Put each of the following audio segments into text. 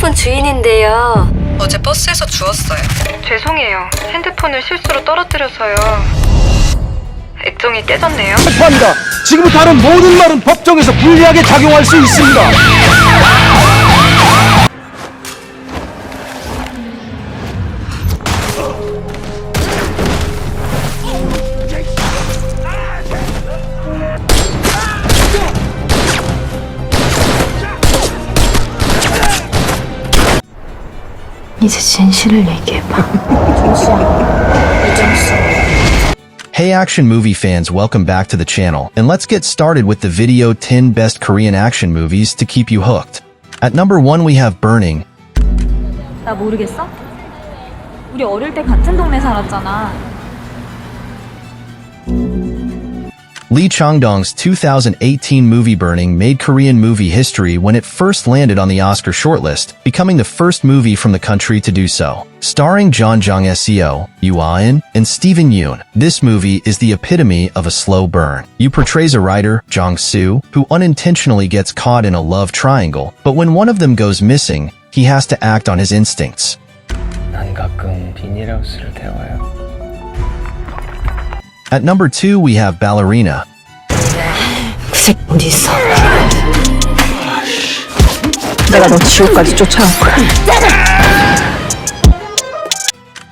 핸드폰 주인인데요. 어제 버스에서 주웠어요. 죄송해요. 핸드폰을 실수로 떨어뜨려서요. 액정이 깨졌네요. 합니다. 지금부터 하는 모든 말은 법정에서 불리하게 작용할 수 있습니다. 이제 진실을 얘기해봐. Hey action movie fans, welcome back to the channel, and let's get started with the video 10 best Korean action movies to keep you hooked. At number 1 we have Burning. 나 모르겠어? 우리 어릴 때 같은 동네 살았잖아. Lee Chang-dong's 2018 movie Burning made Korean movie history when it first landed on the Oscar shortlist, becoming the first movie from the country to do so. Starring John Jong-seo, Yoo Ah-in, and Steven Yeun, this movie is the epitome of a slow burn. You portrays a writer, Jong-soo, who unintentionally gets caught in a love triangle, but when one of them goes missing, he has to act on his instincts. 난 가끔 비닐하우스를 태워요. At number 2 we have Ballerina. 그 새끼 어디 있어? 내가 너 지옥까지 쫓아올 거야.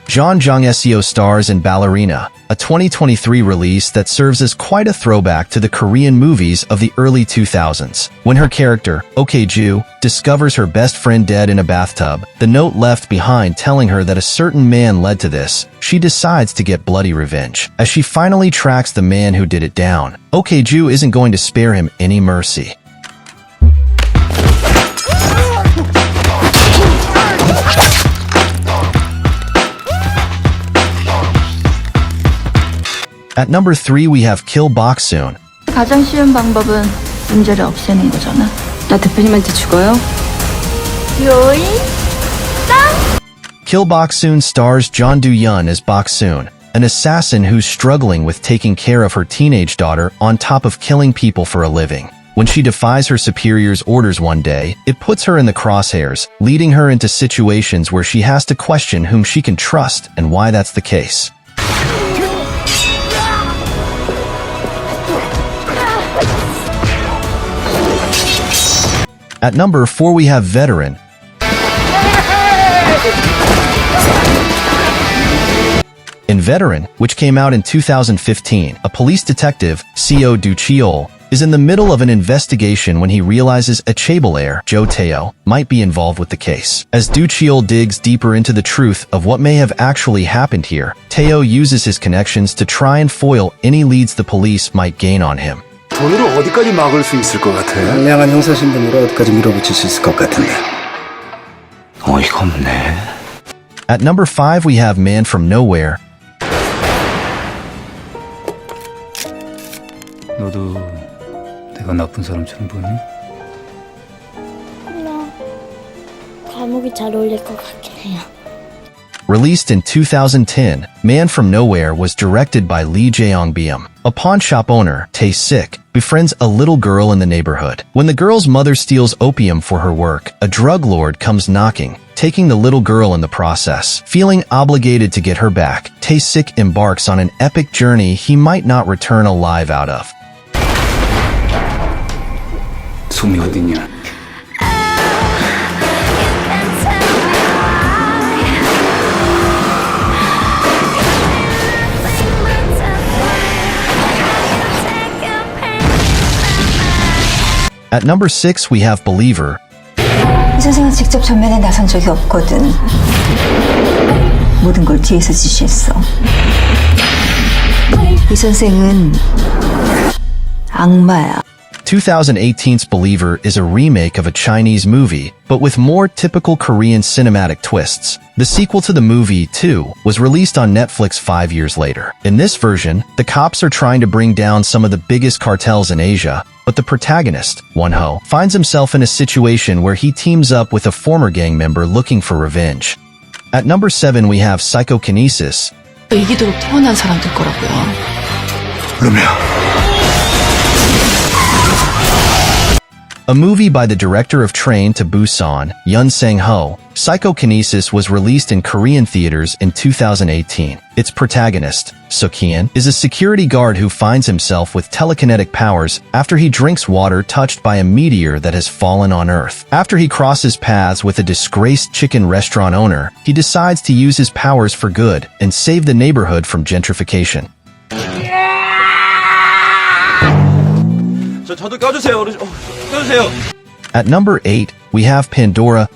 John Jong-seo stars in Ballerina, a 2023 release that serves as quite a throwback to the Korean movies of the early 2000s. When her character, Ok-ju, discovers her best friend dead in a bathtub, the note left behind telling her that a certain man led to this, she decides to get bloody revenge. As she finally tracks the man who did it down, Ok-ju isn't going to spare him any mercy. At number 3 we have Kill Boksoon. 가장 쉬운 방법은 문제를 없애는 거잖아. 나 대표님한테 죽어요? 요이? Kill Boksoon stars Jeon Do-yeon as Boksoon, an assassin who's struggling with taking care of her teenage daughter on top of killing people for a living. When she defies her superior's orders one day, it puts her in the crosshairs, leading her into situations where she has to question whom she can trust and why that's the case. At number 4 we have Veteran. In Veteran, which came out in 2015, a police detective, Seo Do-cheol, is in the middle of an investigation when he realizes a chaebol heir, Jo Tae-oh, might be involved with the case. As Do-cheol digs deeper into the truth of what may have actually happened here, Tae-oh uses his connections to try and foil any leads the police might gain on him. 돈으로 어디까지 막을 수 있을 것 같아? 명한 형사 신분으로 어디까지 밀어붙일 수 있을 것 같은데. 어이가 없네. At number 5 we have Man from Nowhere. 너도 내가 나쁜 사람처럼 보니? 몰라. 감옥이 잘 어울릴 것 같긴 해요. Released in 2010, Man from Nowhere was directed by Lee Jae-byum. A pawn shop owner, Tae-sik, befriends a little girl in the neighborhood. When the girl's mother steals opium for her work, a drug lord comes knocking, taking the little girl in the process. Feeling obligated to get her back, Tae-sik embarks on an epic journey he might not return alive out of. 솜이 어딨냐? At number 6 we have Believer. 이 선생은 직접 전면에 나선 적이 없거든. 모든 걸 뒤에서 지시했어. 이 선생은 악마야. 2018's Believer is a remake of a Chinese movie, but with more typical Korean cinematic twists. The sequel to the movie, too, was released on Netflix 5 years later. In this version, the cops are trying to bring down some of the biggest cartels in Asia, but the protagonist, Won-ho, finds himself in a situation where he teams up with a former gang member looking for revenge. At number 7 we have Psychokinesis. 이기도록 태어난 사람들 거라고요. 그러면 A movie by the director of Train to Busan, Yoon Sang-ho, Psychokinesis was released in Korean theaters in 2018. Its protagonist, Soo-kyun, is a security guard who finds himself with telekinetic powers after he drinks water touched by a meteor that has fallen on Earth. After he crosses paths with a disgraced chicken restaurant owner, he decides to use his powers for good and save the neighborhood from gentrification. 저도 껴주세요. 껴주세요. At number 8, we have Pandora.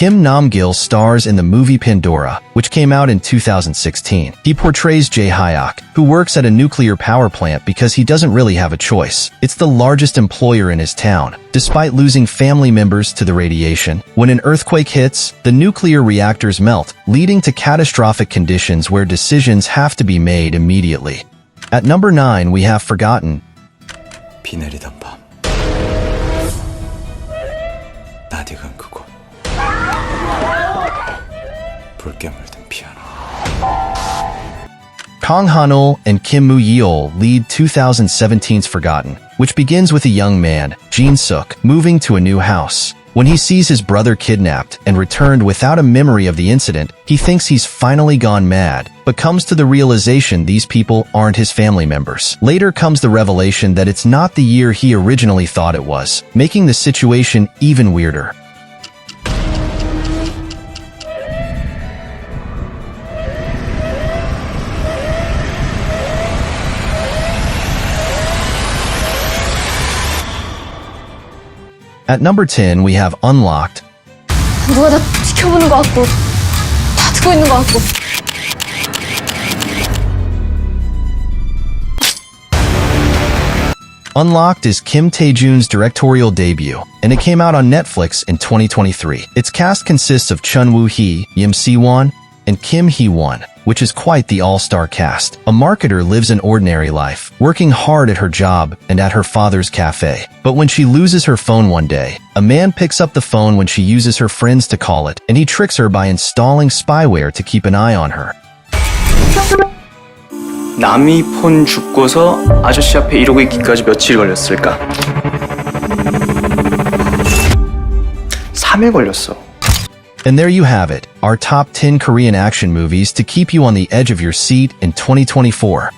Kim Nam-gil stars in the movie Pandora, which came out in 2016. He portrays Jae Hyuk, who works at a nuclear power plant because he doesn't really have a choice. It's the largest employer in his town. Despite losing family members to the radiation, when an earthquake hits, the nuclear reactors melt, leading to catastrophic conditions where decisions have to be made immediately. At number 9, we have Forgotten. 비 내리던 밤 나디건 그곳 붉게 물든 피아노. Kang Han-ul and Kim Moo-yeol lead 2017's Forgotten, which begins with a young man, Jin-suk, moving to a new house. When he sees his brother kidnapped and returned without a memory of the incident, he thinks he's finally gone mad, but comes to the realization these people aren't his family members. Later comes the revelation that it's not the year he originally thought it was, making the situation even weirder. At number 10, we have Unlocked. 누가 다 지켜보는 것 같고 다 듣고 있는 것 같고. Unlocked is Kim Tae-jun's directorial debut, and it came out on Netflix in 2023. Its cast consists of Chun Woo-hee, Yim Si-won, and Kim Hee-won, which is quite the all-star cast. A marketer lives an ordinary life, working hard at her job and at her father's cafe. But when she loses her phone one day, a man picks up the phone when she uses her friends to call it, and he tricks her by installing spyware to keep an eye on her. 남이 폰 줍고서 아저씨 앞에 이러고 있기까지 며칠 걸렸을까? 3일 걸렸어. And there you have it, our top 10 Korean action movies to keep you on the edge of your seat in 2024.